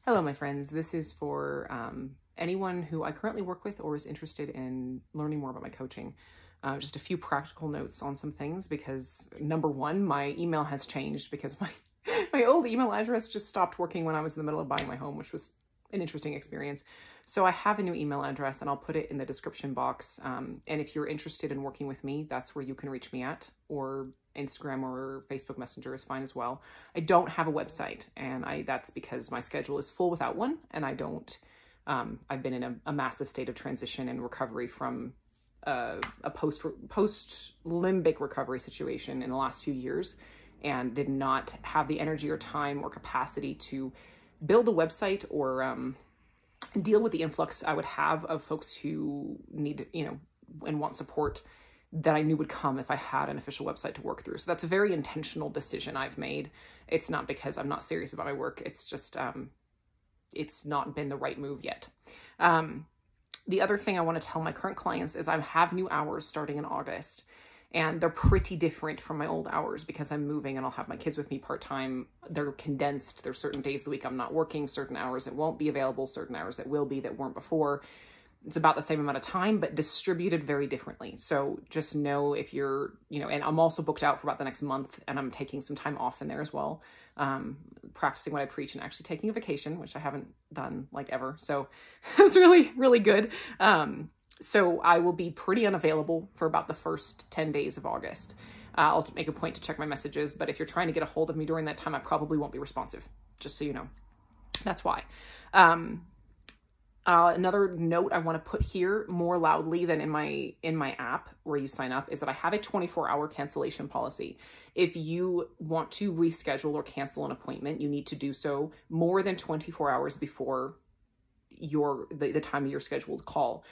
Hello, my friends. This is for anyone who I currently work with or is interested in learning more about my coaching. Just a few practical notes on some things because, number one, my email has changed because my old email address just stopped working when I was in the middle of buying my home, which was an interesting experience. So I have a new email address and I'll put it in the description box. And if you're interested in working with me, that's where you can reach me at, or Instagram or Facebook Messenger is fine as well. I don't have a website, and that's because my schedule is full without one, and I don't, I've been in a massive state of transition and recovery from a post-limbic recovery situation in the last few years, and did not have the energy or time or capacity to build a website or deal with the influx I would have of folks who need, and want support that I knew would come if I had an official website to work through. So that's a very intentional decision I've made. It's not because I'm not serious about my work. It's just, it's not been the right move yet. The other thing I want to tell my current clients is I have new hours starting in August, and they're pretty different from my old hours because I'm moving and I'll have my kids with me part-time. They're condensed. There's certain days of the week I'm not working, certain hours that won't be available, certain hours that will be that weren't before. It's about the same amount of time, but distributed very differently. So just know if you're, and I'm also booked out for about the next month, and I'm taking some time off in there as well, practicing what I preach and actually taking a vacation, which I haven't done like ever. So it's really, really good. So I will be pretty unavailable for about the first 10 days of August. I'll make a point to check my messages, but if you're trying to get a hold of me during that time, I probably won't be responsive, just so you know. That's why. Another note I want to put here more loudly than in my app where you sign up is that I have a 24-hour cancellation policy. If you want to reschedule or cancel an appointment, you need to do so more than 24 hours before the time of your scheduled call.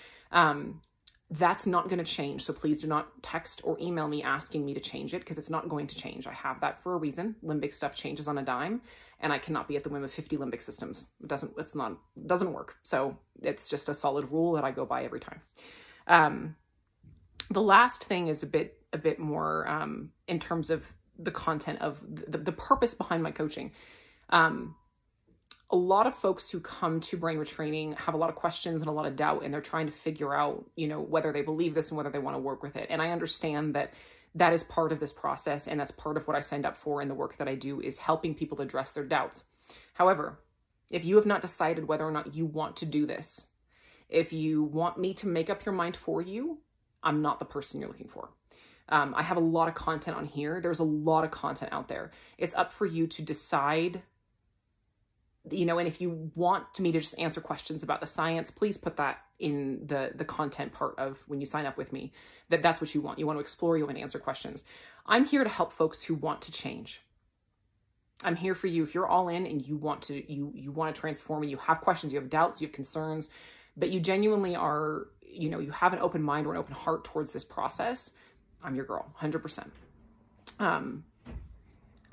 That's not going to change. So please do not text or email me asking me to change it, because it's not going to change. I have that for a reason. Limbic stuff changes on a dime, and I cannot be at the whim of 50 limbic systems. It doesn't work. So it's just a solid rule that I go by every time. The last thing is a bit more, in terms of the content of the purpose behind my coaching. A lot of folks who come to brain retraining have a lot of questions and a lot of doubt, and they're trying to figure out, whether they believe this and whether they want to work with it. And I understand that that is part of this process, and that's part of what I signed up for in the work that I do, is helping people address their doubts. However, if you have not decided whether or not you want to do this, if you want me to make up your mind for you, I'm not the person you're looking for. I have a lot of content on here. There's a lot of content out there. It's up for you to decide. And if you want me to just answer questions about the science, please put that in the content part of when you sign up with me, that's what you want. You want to explore, you want to answer questions. I'm here to help folks who want to change. I'm here for you. If you're all in and you want to transform, and you have questions, you have doubts, you have concerns, but you genuinely are, you have an open mind or an open heart towards this process, I'm your girl, 100%.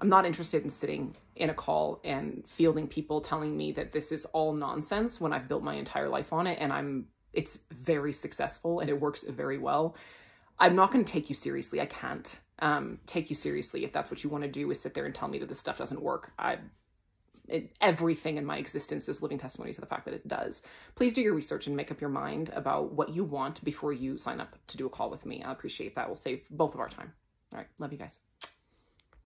I'm not interested in sitting in a call and fielding people telling me that this is all nonsense when I've built my entire life on it and it's very successful and it works very well. I'm not going to take you seriously. I can't take you seriously if that's what you want to do, is sit there and tell me that this stuff doesn't work. Everything in my existence is living testimony to the fact that it does. Please do your research and make up your mind about what you want before you sign up to do a call with me. I appreciate that. We'll save both of our time. All right. Love you guys.